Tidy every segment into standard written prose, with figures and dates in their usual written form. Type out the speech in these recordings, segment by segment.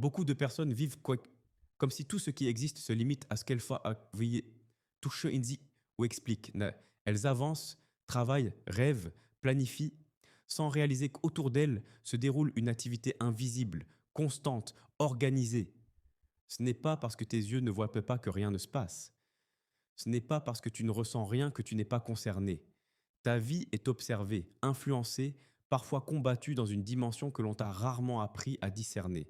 Beaucoup de personnes vivent comme si tout ce qui existe se limite à ce qu'elles font touche indie ou explique. Elles avancent, travaillent, rêvent, planifient, sans réaliser qu'autour d'elles se déroule une activité invisible, constante, organisée. Ce n'est pas parce que tes yeux ne voient pas que rien ne se passe. Ce n'est pas parce que tu ne ressens rien que tu n'es pas concerné. Ta vie est observée, influencée, parfois combattue dans une dimension que l'on t'a rarement appris à discerner.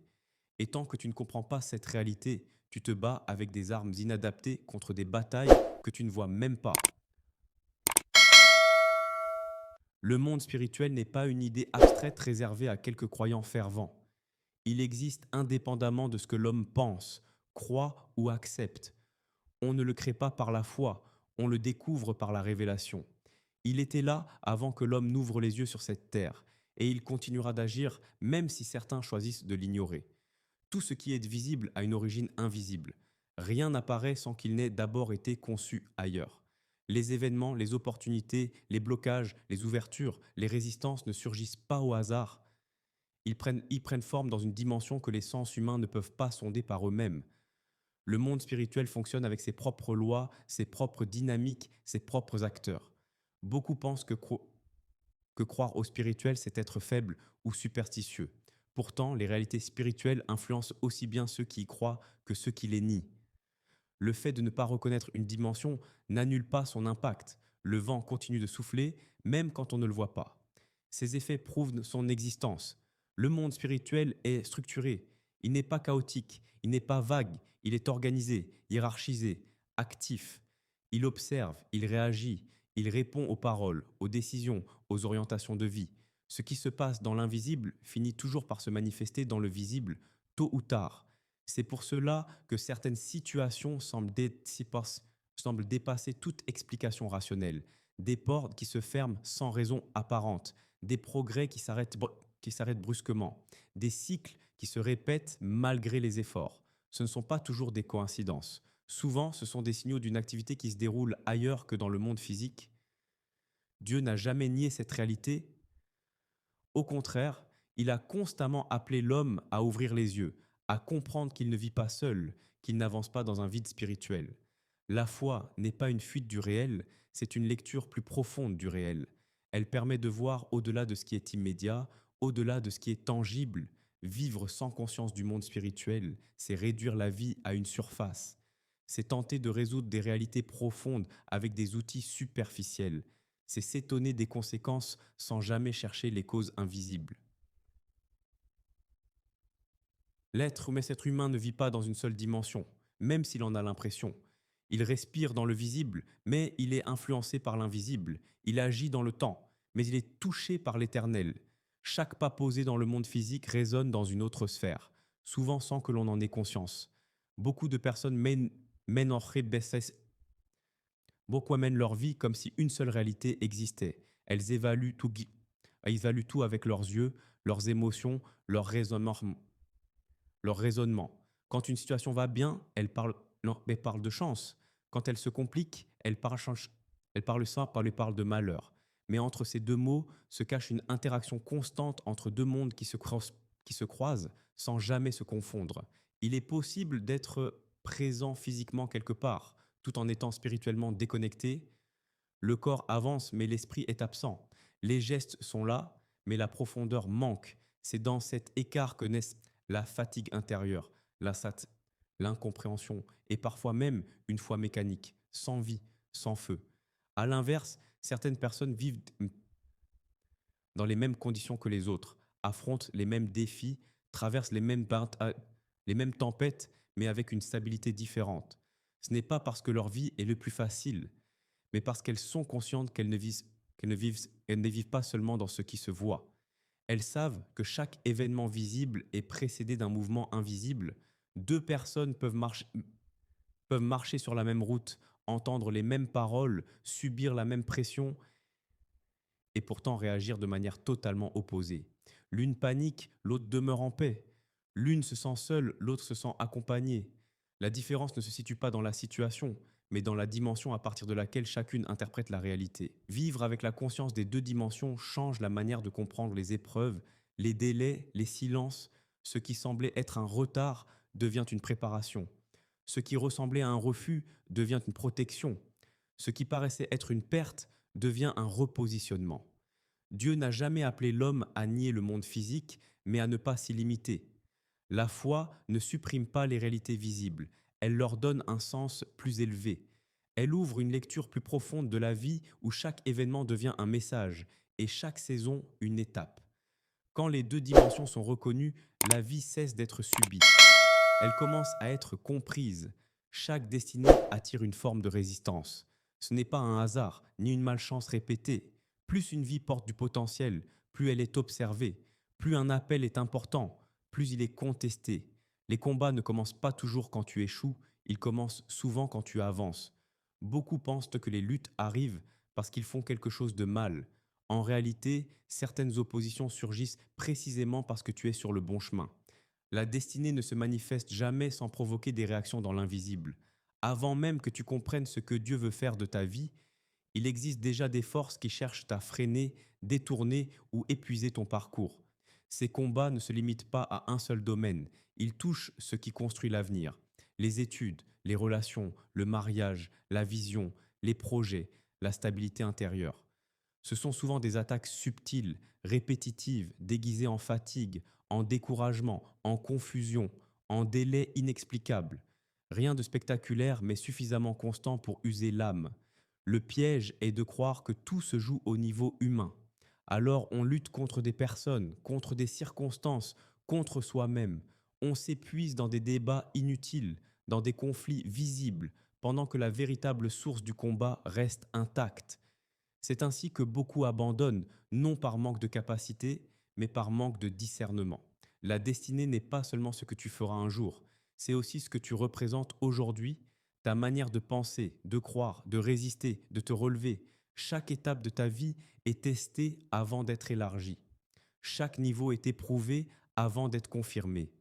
Et tant que tu ne comprends pas cette réalité, tu te bats avec des armes inadaptées contre des batailles que tu ne vois même pas. Le monde spirituel n'est pas une idée abstraite réservée à quelques croyants fervents. Il existe indépendamment de ce que l'homme pense, croit ou accepte. On ne le crée pas par la foi, on le découvre par la révélation. Il était là avant que l'homme n'ouvre les yeux sur cette terre, et il continuera d'agir même si certains choisissent de l'ignorer. Tout ce qui est visible a une origine invisible. Rien n'apparaît sans qu'il n'ait d'abord été conçu ailleurs. Les événements, les opportunités, les blocages, les ouvertures, les résistances ne surgissent pas au hasard. Ils prennent forme dans une dimension que les sens humains ne peuvent pas sonder par eux-mêmes. Le monde spirituel fonctionne avec ses propres lois, ses propres dynamiques, ses propres acteurs. Beaucoup pensent que croire au spirituel, c'est être faible ou superstitieux. Pourtant, les réalités spirituelles influencent aussi bien ceux qui y croient que ceux qui les nient. Le fait de ne pas reconnaître une dimension n'annule pas son impact. Le vent continue de souffler, même quand on ne le voit pas. Ces effets prouvent son existence. Le monde spirituel est structuré. Il n'est pas chaotique, il n'est pas vague, il est organisé, hiérarchisé, actif. Il observe, il réagit, il répond aux paroles, aux décisions, aux orientations de vie. Ce qui se passe dans l'invisible finit toujours par se manifester dans le visible, tôt ou tard. C'est pour cela que certaines situations semblent dépasser toute explication rationnelle. Des portes qui se ferment sans raison apparente, des progrès qui s'arrêtent brusquement, des cycles qui se répètent malgré les efforts. Ce ne sont pas toujours des coïncidences. Souvent, ce sont des signaux d'une activité qui se déroule ailleurs que dans le monde physique. Dieu n'a jamais nié cette réalité. Au contraire, il a constamment appelé l'homme à ouvrir les yeux, à comprendre qu'il ne vit pas seul, qu'il n'avance pas dans un vide spirituel. La foi n'est pas une fuite du réel, c'est une lecture plus profonde du réel. Elle permet de voir au-delà de ce qui est immédiat, au-delà de ce qui est tangible. Vivre sans conscience du monde spirituel, c'est réduire la vie à une surface. C'est tenter de résoudre des réalités profondes avec des outils superficiels. C'est s'étonner des conséquences sans jamais chercher les causes invisibles. Cet être humain ne vit pas dans une seule dimension, même s'il en a l'impression. Il respire dans le visible, mais il est influencé par l'invisible. Il agit dans le temps, mais il est touché par l'éternel. Chaque pas posé dans le monde physique résonne dans une autre sphère, souvent sans que l'on en ait conscience. Beaucoup de personnes mènent en Beaucoup amènent leur vie comme si une seule réalité existait. Elles évaluent tout avec leurs yeux, leurs émotions, leur raisonnement. Quand une situation va bien, elles parlent de chance. Quand elle se complique, elles parlent simple, elles parlent de malheur. Mais entre ces deux mots se cache une interaction constante entre deux mondes qui se croisent sans jamais se confondre. Il est possible d'être présent physiquement quelque part, tout en étant spirituellement déconnecté. Le corps avance, mais l'esprit est absent. Les gestes sont là, mais la profondeur manque. C'est dans cet écart que naissent la fatigue intérieure, l'incompréhension et parfois même une foi mécanique, sans vie, sans feu. À l'inverse, certaines personnes vivent dans les mêmes conditions que les autres, affrontent les mêmes défis, traversent les mêmes tempêtes, mais avec une stabilité différente. Ce n'est pas parce que leur vie est le plus facile, mais parce qu'elles sont conscientes qu'elles ne vivent pas seulement dans ce qui se voit. Elles savent que chaque événement visible est précédé d'un mouvement invisible. Deux personnes peuvent marcher sur la même route, entendre les mêmes paroles, subir la même pression et pourtant réagir de manière totalement opposée. L'une panique, l'autre demeure en paix. L'une se sent seule, l'autre se sent accompagnée. La différence ne se situe pas dans la situation, mais dans la dimension à partir de laquelle chacune interprète la réalité. Vivre avec la conscience des deux dimensions change la manière de comprendre les épreuves, les délais, les silences, Ce qui semblait être un retard devient une préparation. Ce qui ressemblait à un refus devient une protection. Ce qui paraissait être une perte devient un repositionnement. Dieu n'a jamais appelé l'homme à nier le monde physique, mais à ne pas s'y limiter. La foi ne supprime pas les réalités visibles, elle leur donne un sens plus élevé. Elle ouvre une lecture plus profonde de la vie où chaque événement devient un message et chaque saison une étape. Quand les deux dimensions sont reconnues, la vie cesse d'être subie. Elle commence à être comprise. Chaque destinée attire une forme de résistance. Ce n'est pas un hasard, ni une malchance répétée. Plus une vie porte du potentiel, plus elle est observée. Plus un appel est important, plus il est contesté. Les combats ne commencent pas toujours quand tu échoues, ils commencent souvent quand tu avances. Beaucoup pensent que les luttes arrivent parce qu'ils font quelque chose de mal. En réalité, certaines oppositions surgissent précisément parce que tu es sur le bon chemin. La destinée ne se manifeste jamais sans provoquer des réactions dans l'invisible. Avant même que tu comprennes ce que Dieu veut faire de ta vie, il existe déjà des forces qui cherchent à freiner, détourner ou épuiser ton parcours. Ces combats ne se limitent pas à un seul domaine, ils touchent ce qui construit l'avenir. Les études, les relations, le mariage, la vision, les projets, la stabilité intérieure. Ce sont souvent des attaques subtiles, répétitives, déguisées en fatigue, en découragement, en confusion, en délai inexplicable. Rien de spectaculaire mais suffisamment constant pour user l'âme. Le piège est de croire que tout se joue au niveau humain. Alors on lutte contre des personnes, contre des circonstances, contre soi-même. On s'épuise dans des débats inutiles, dans des conflits visibles, pendant que la véritable source du combat reste intacte. C'est ainsi que beaucoup abandonnent, non par manque de capacité, mais par manque de discernement. La destinée n'est pas seulement ce que tu feras un jour, c'est aussi ce que tu représentes aujourd'hui, ta manière de penser, de croire, de résister, de te relever. Chaque étape de ta vie est testée avant d'être élargie. Chaque niveau est éprouvé avant d'être confirmé.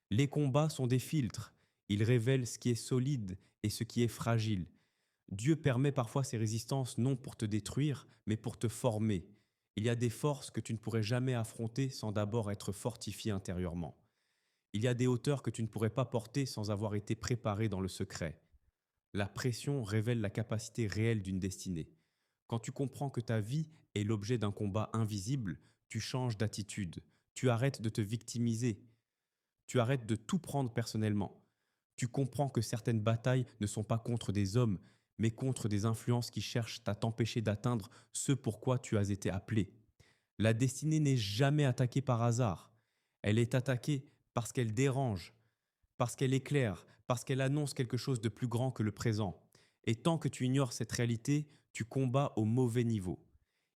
Les combats sont des filtres. Ils révèlent ce qui est solide et ce qui est fragile. Dieu permet parfois ces résistances non pour te détruire, mais pour te former. Il y a des forces que tu ne pourrais jamais affronter sans d'abord être fortifié intérieurement. Il y a des hauteurs que tu ne pourrais pas porter sans avoir été préparé dans le secret. La pression révèle la capacité réelle d'une destinée. Quand tu comprends que ta vie est l'objet d'un combat invisible, tu changes d'attitude. Tu arrêtes de te victimiser. Tu arrêtes de tout prendre personnellement. Tu comprends que certaines batailles ne sont pas contre des hommes, mais contre des influences qui cherchent à t'empêcher d'atteindre ce pourquoi tu as été appelé. La destinée n'est jamais attaquée par hasard. Elle est attaquée parce qu'elle dérange, parce qu'elle éclaire, parce qu'elle annonce quelque chose de plus grand que le présent. Et tant que tu ignores cette réalité, tu combats au mauvais niveau.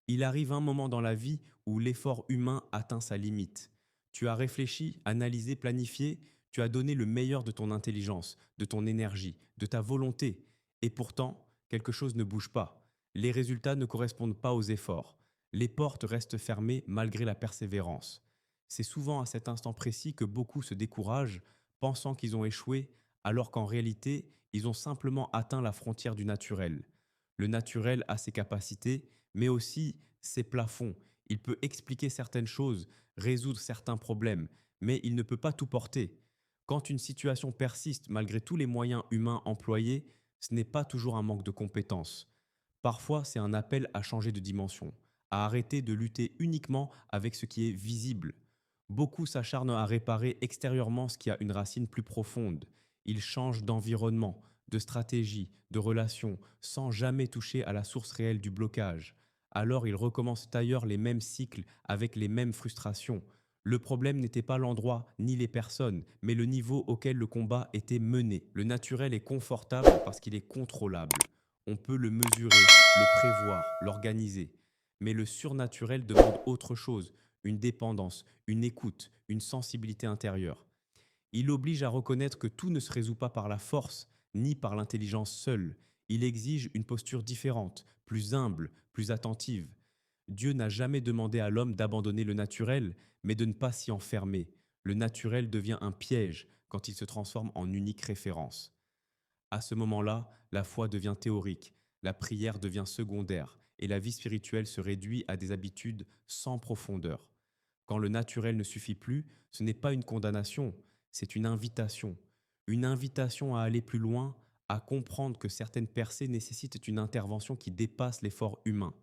Il arrive un moment dans la vie où l'effort humain atteint sa limite. Tu as réfléchi, analysé, planifié, tu as donné le meilleur de ton intelligence, de ton énergie, de ta volonté. Et pourtant, quelque chose ne bouge pas. Les résultats ne correspondent pas aux efforts. Les portes restent fermées malgré la persévérance. C'est souvent à cet instant précis que beaucoup se découragent, pensant qu'ils ont échoué, alors qu'en réalité, ils ont simplement atteint la frontière du naturel. Le naturel a ses capacités, mais aussi ses plafonds. Il peut expliquer certaines choses, résoudre certains problèmes, mais il ne peut pas tout porter. Quand une situation persiste malgré tous les moyens humains employés, ce n'est pas toujours un manque de compétences. Parfois, c'est un appel à changer de dimension, à arrêter de lutter uniquement avec ce qui est visible. Beaucoup s'acharnent à réparer extérieurement ce qui a une racine plus profonde. Ils changent d'environnement, de stratégie, de relation, sans jamais toucher à la source réelle du blocage. Alors ils recommencent ailleurs les mêmes cycles avec les mêmes frustrations. Le problème n'était pas l'endroit ni les personnes, mais le niveau auquel le combat était mené. Le naturel est confortable parce qu'il est contrôlable. On peut le mesurer, le prévoir, l'organiser. Mais le surnaturel demande autre chose, une dépendance, une écoute, une sensibilité intérieure. Il oblige à reconnaître que tout ne se résout pas par la force, ni par l'intelligence seule. Il exige une posture différente, plus humble, plus attentive. Dieu n'a jamais demandé à l'homme d'abandonner le naturel, mais de ne pas s'y enfermer. Le naturel devient un piège quand il se transforme en unique référence. À ce moment-là, la foi devient théorique, la prière devient secondaire, et la vie spirituelle se réduit à des habitudes sans profondeur. Quand le naturel ne suffit plus, ce n'est pas une condamnation, c'est une invitation. Une invitation à aller plus loin, à comprendre que certaines percées nécessitent une intervention qui dépasse l'effort humain.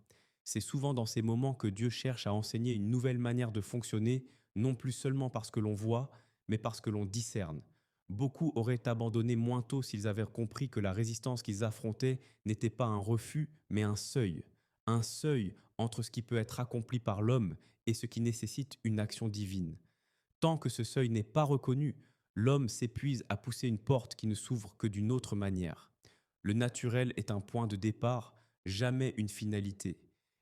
C'est souvent dans ces moments que Dieu cherche à enseigner une nouvelle manière de fonctionner, non plus seulement parce que l'on voit, mais parce que l'on discerne. Beaucoup auraient abandonné moins tôt s'ils avaient compris que la résistance qu'ils affrontaient n'était pas un refus, mais un seuil. Un seuil entre ce qui peut être accompli par l'homme et ce qui nécessite une action divine. Tant que ce seuil n'est pas reconnu, l'homme s'épuise à pousser une porte qui ne s'ouvre que d'une autre manière. Le naturel est un point de départ, jamais une finalité.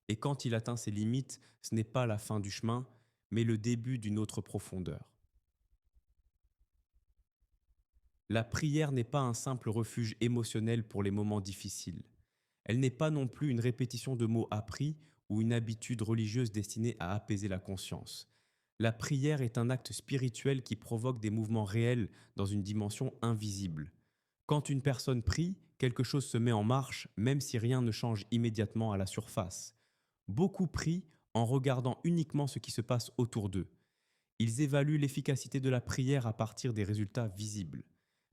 Et quand il atteint ses limites, ce n'est pas la fin du chemin, mais le début d'une autre profondeur. La prière n'est pas un simple refuge émotionnel pour les moments difficiles. Elle n'est pas non plus une répétition de mots appris ou une habitude religieuse destinée à apaiser la conscience. La prière est un acte spirituel qui provoque des mouvements réels dans une dimension invisible. Quand une personne prie, quelque chose se met en marche, même si rien ne change immédiatement à la surface. Beaucoup prient en regardant uniquement ce qui se passe autour d'eux. Ils évaluent l'efficacité de la prière à partir des résultats visibles.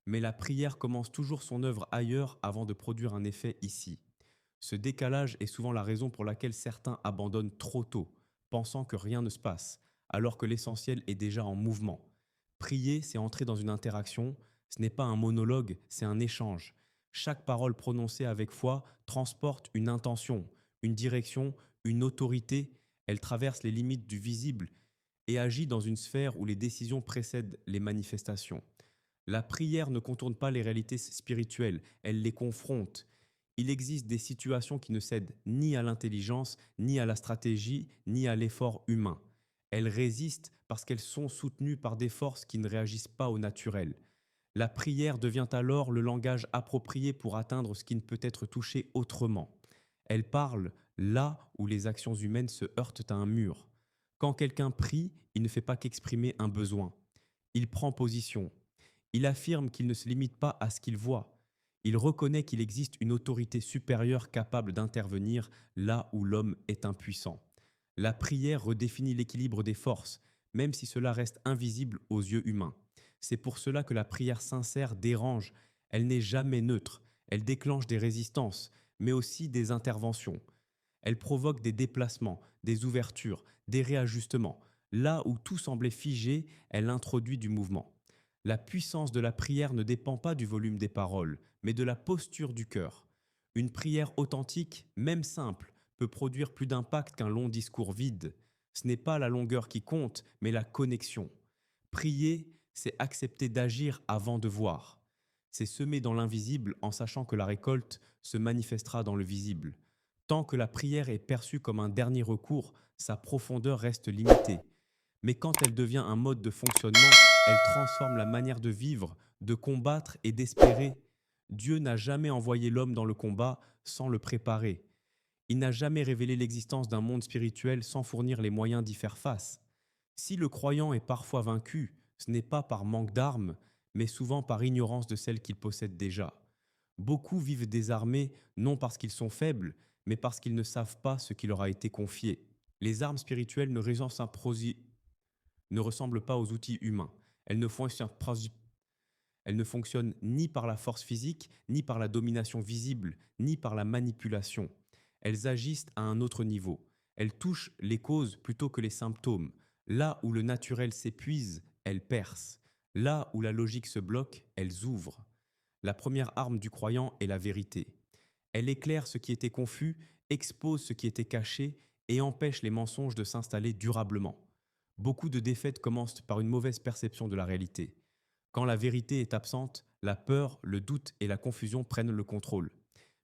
Mais la prière commence toujours son œuvre ailleurs avant de produire un effet ici. Ce décalage est souvent la raison pour laquelle certains abandonnent trop tôt, pensant que rien ne se passe, alors que l'essentiel est déjà en mouvement. Prier, c'est entrer dans une interaction, ce n'est pas un monologue, c'est un échange. Chaque parole prononcée avec foi transporte une intention, une direction, une autorité, elle traverse les limites du visible et agit dans une sphère où les décisions précèdent les manifestations. La prière ne contourne pas les réalités spirituelles, elle les confronte. Il existe des situations qui ne cèdent ni à l'intelligence, ni à la stratégie, ni à l'effort humain. Elles résistent parce qu'elles sont soutenues par des forces qui ne réagissent pas au naturel. La prière devient alors le langage approprié pour atteindre ce qui ne peut être touché autrement. Elle parle là où les actions humaines se heurtent à un mur. Quand quelqu'un prie, il ne fait pas qu'exprimer un besoin. Il prend position. Il affirme qu'il ne se limite pas à ce qu'il voit. Il reconnaît qu'il existe une autorité supérieure capable d'intervenir là où l'homme est impuissant. La prière redéfinit l'équilibre des forces, même si cela reste invisible aux yeux humains. C'est pour cela que la prière sincère dérange. Elle n'est jamais neutre. Elle déclenche des résistances, mais aussi des interventions. Elle provoque des déplacements, des ouvertures, des réajustements. Là où tout semblait figé, elle introduit du mouvement. La puissance de la prière ne dépend pas du volume des paroles, mais de la posture du cœur. Une prière authentique, même simple, peut produire plus d'impact qu'un long discours vide. Ce n'est pas la longueur qui compte, mais la connexion. Prier, c'est accepter d'agir avant de voir. C'est semer dans l'invisible en sachant que la récolte se manifestera dans le visible. Tant que la prière est perçue comme un dernier recours, sa profondeur reste limitée. Mais quand elle devient un mode de fonctionnement, elle transforme la manière de vivre, de combattre et d'espérer. Dieu n'a jamais envoyé l'homme dans le combat sans le préparer. Il n'a jamais révélé l'existence d'un monde spirituel sans fournir les moyens d'y faire face. Si le croyant est parfois vaincu, ce n'est pas par manque d'armes, mais souvent par ignorance de celles qu'il possède déjà. Beaucoup vivent désarmés non parce qu'ils sont faibles, mais parce qu'ils ne savent pas ce qui leur a été confié. Les armes spirituelles ne ressemblent pas aux outils humains. Elles ne fonctionnent elles ne fonctionnent ni par la force physique, ni par la domination visible, ni par la manipulation. Elles agissent à un autre niveau. Elles touchent les causes plutôt que les symptômes. Là où le naturel s'épuise, elles percent. Là où la logique se bloque, elles ouvrent. La première arme du croyant est la vérité. Elle éclaire ce qui était confus, expose ce qui était caché et empêche les mensonges de s'installer durablement. Beaucoup de défaites commencent par une mauvaise perception de la réalité. Quand la vérité est absente, la peur, le doute et la confusion prennent le contrôle.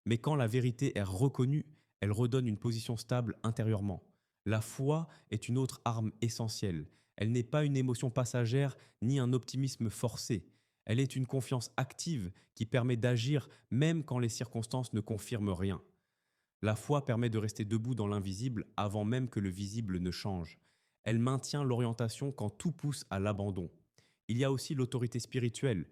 Mais quand la vérité est reconnue, elle redonne une position stable intérieurement. La foi est une autre arme essentielle. Elle n'est pas une émotion passagère ni un optimisme forcé. Elle est une confiance active qui permet d'agir même quand les circonstances ne confirment rien. La foi permet de rester debout dans l'invisible avant même que le visible ne change. Elle maintient l'orientation quand tout pousse à l'abandon. Il y a aussi l'autorité spirituelle.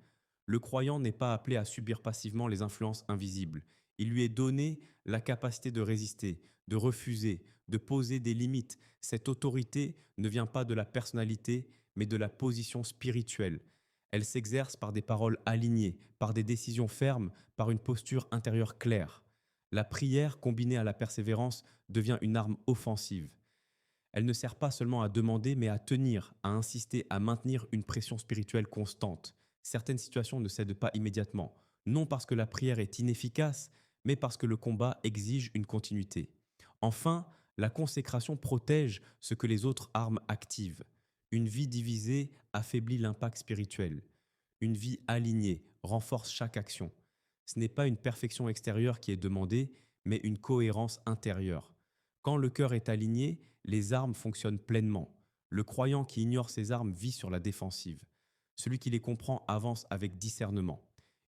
Le croyant n'est pas appelé à subir passivement les influences invisibles. Il lui est donné la capacité de résister, de refuser, de poser des limites. Cette autorité ne vient pas de la personnalité, mais de la position spirituelle. Elle s'exerce par des paroles alignées, par des décisions fermes, par une posture intérieure claire. La prière, combinée à la persévérance, devient une arme offensive. Elle ne sert pas seulement à demander, mais à tenir, à insister, à maintenir une pression spirituelle constante. Certaines situations ne cèdent pas immédiatement, non parce que la prière est inefficace, mais parce que le combat exige une continuité. Enfin, la consécration protège ce que les autres armes activent. Une vie divisée affaiblit l'impact spirituel. Une vie alignée renforce chaque action. Ce n'est pas une perfection extérieure qui est demandée, mais une cohérence intérieure. Quand le cœur est aligné, les armes fonctionnent pleinement. Le croyant qui ignore ses armes vit sur la défensive. Celui qui les comprend avance avec discernement.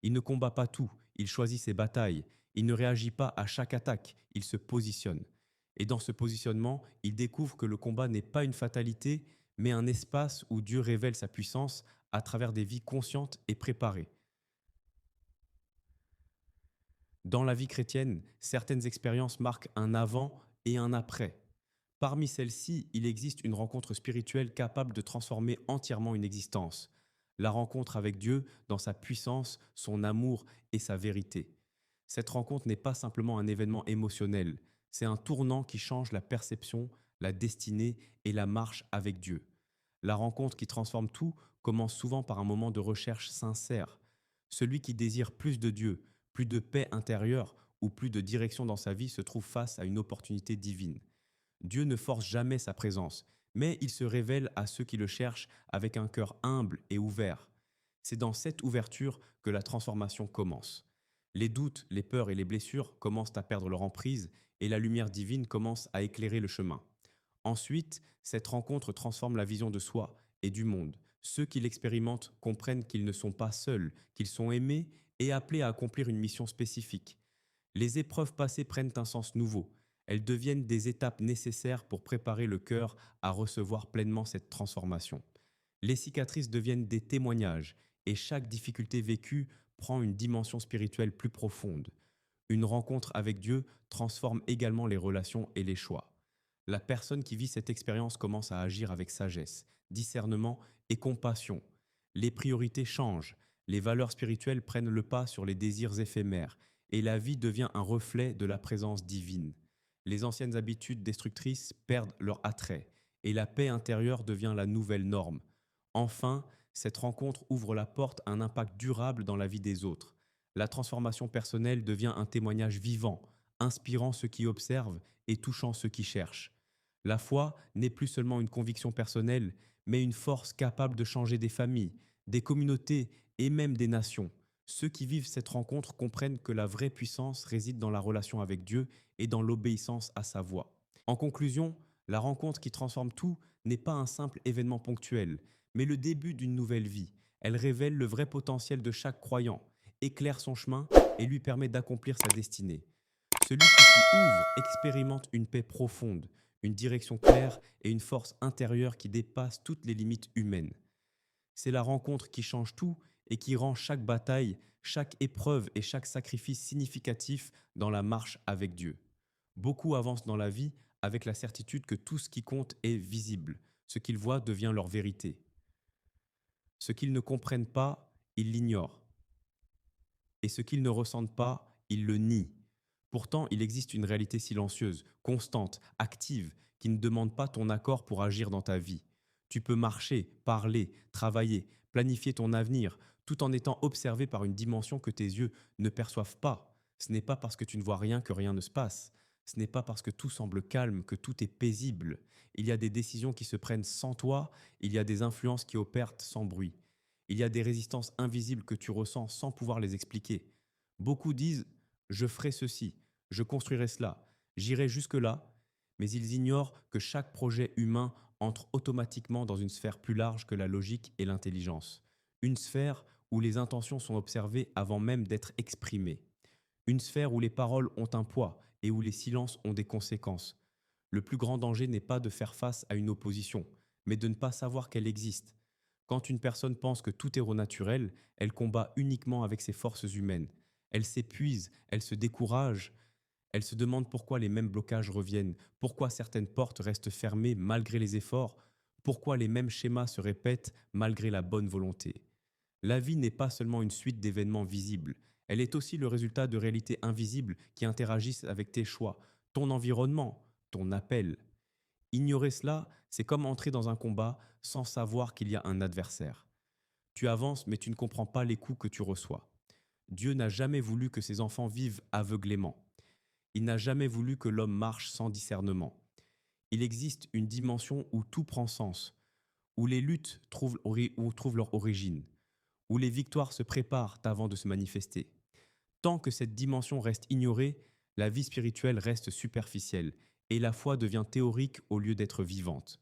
Il ne combat pas tout, il choisit ses batailles. Il ne réagit pas à chaque attaque, il se positionne. Et dans ce positionnement, il découvre que le combat n'est pas une fatalité, mais un espace où Dieu révèle sa puissance à travers des vies conscientes et préparées. Dans la vie chrétienne, certaines expériences marquent un avant et un après. Parmi celles-ci, il existe une rencontre spirituelle capable de transformer entièrement une existence. La rencontre avec Dieu dans sa puissance, son amour et sa vérité. Cette rencontre n'est pas simplement un événement émotionnel, c'est un tournant qui change la perception, la destinée et la marche avec Dieu. La rencontre qui transforme tout commence souvent par un moment de recherche sincère. Celui qui désire plus de Dieu, plus de paix intérieure ou plus de direction dans sa vie se trouve face à une opportunité divine. Dieu ne force jamais sa présence, mais il se révèle à ceux qui le cherchent avec un cœur humble et ouvert. C'est dans cette ouverture que la transformation commence. Les doutes, les peurs et les blessures commencent à perdre leur emprise et la lumière divine commence à éclairer le chemin. Ensuite, cette rencontre transforme la vision de soi et du monde. Ceux qui l'expérimentent comprennent qu'ils ne sont pas seuls, qu'ils sont aimés et appelés à accomplir une mission spécifique. Les épreuves passées prennent un sens nouveau. Elles deviennent des étapes nécessaires pour préparer le cœur à recevoir pleinement cette transformation. Les cicatrices deviennent des témoignages et chaque difficulté vécue prend une dimension spirituelle plus profonde. Une rencontre avec Dieu transforme également les relations et les choix. La personne qui vit cette expérience commence à agir avec sagesse, discernement et compassion. Les priorités changent, les valeurs spirituelles prennent le pas sur les désirs éphémères et la vie devient un reflet de la présence divine. Les anciennes habitudes destructrices perdent leur attrait et la paix intérieure devient la nouvelle norme. Enfin, cette rencontre ouvre la porte à un impact durable dans la vie des autres. La transformation personnelle devient un témoignage vivant, inspirant ceux qui observent et touchant ceux qui cherchent. La foi n'est plus seulement une conviction personnelle, mais une force capable de changer des familles, des communautés et même des nations. Ceux qui vivent cette rencontre comprennent que la vraie puissance réside dans la relation avec Dieu et dans l'obéissance à sa voix. En conclusion, la rencontre qui transforme tout n'est pas un simple événement ponctuel, mais le début d'une nouvelle vie. Elle révèle le vrai potentiel de chaque croyant, éclaire son chemin et lui permet d'accomplir sa destinée. Celui qui s'y ouvre expérimente une paix profonde, une direction claire et une force intérieure qui dépasse toutes les limites humaines. C'est la rencontre qui change tout et qui rend chaque bataille, chaque épreuve et chaque sacrifice significatif dans la marche avec Dieu. Beaucoup avancent dans la vie avec la certitude que tout ce qui compte est visible. Ce qu'ils voient devient leur vérité. Ce qu'ils ne comprennent pas, ils l'ignorent. Et ce qu'ils ne ressentent pas, ils le nient. Pourtant, il existe une réalité silencieuse, constante, active, qui ne demande pas ton accord pour agir dans ta vie. Tu peux marcher, parler, travailler, planifier ton avenir, tout en étant observé par une dimension que tes yeux ne perçoivent pas. Ce n'est pas parce que tu ne vois rien que rien ne se passe. Ce n'est pas parce que tout semble calme que tout est paisible. Il y a des décisions qui se prennent sans toi, il y a des influences qui opèrent sans bruit. Il y a des résistances invisibles que tu ressens sans pouvoir les expliquer. Beaucoup disent je ferai ceci, je construirai cela, j'irai jusque-là, mais ils ignorent que chaque projet humain entre automatiquement dans une sphère plus large que la logique et l'intelligence. Une sphère où les intentions sont observées avant même d'être exprimées. Une sphère où les paroles ont un poids et où les silences ont des conséquences. Le plus grand danger n'est pas de faire face à une opposition, mais de ne pas savoir qu'elle existe. Quand une personne pense que tout est naturel, elle combat uniquement avec ses forces humaines. Elle s'épuise, elle se décourage, elle se demande pourquoi les mêmes blocages reviennent, pourquoi certaines portes restent fermées malgré les efforts, pourquoi les mêmes schémas se répètent malgré la bonne volonté. La vie n'est pas seulement une suite d'événements visibles, elle est aussi le résultat de réalités invisibles qui interagissent avec tes choix, ton environnement, ton appel. Ignorer cela, c'est comme entrer dans un combat sans savoir qu'il y a un adversaire. Tu avances, mais tu ne comprends pas les coups que tu reçois. Dieu n'a jamais voulu que ses enfants vivent aveuglément. Il n'a jamais voulu que l'homme marche sans discernement. Il existe une dimension où tout prend sens, où les luttes trouvent leur origine, où les victoires se préparent avant de se manifester. Tant que cette dimension reste ignorée, la vie spirituelle reste superficielle et la foi devient théorique au lieu d'être vivante.